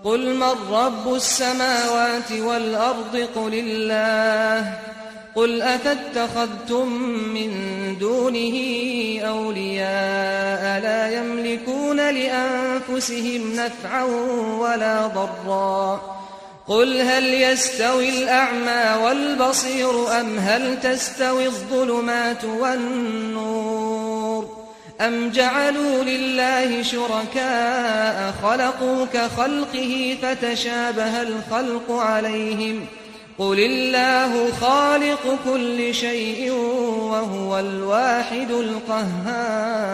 قل من رب السماوات والأرض قل الله قل أفاتخذتم من دونه أولياء لا يملكون لأنفسهم نفعا ولا ضرا قل هل يستوي الأعمى والبصير أم هل تستوي الظلمات والنور أم جعلوا لله شركاء خلقوا كخلقه فتشابه الخلق عليهم قل الله خالق كل شيء وهو الواحد القهار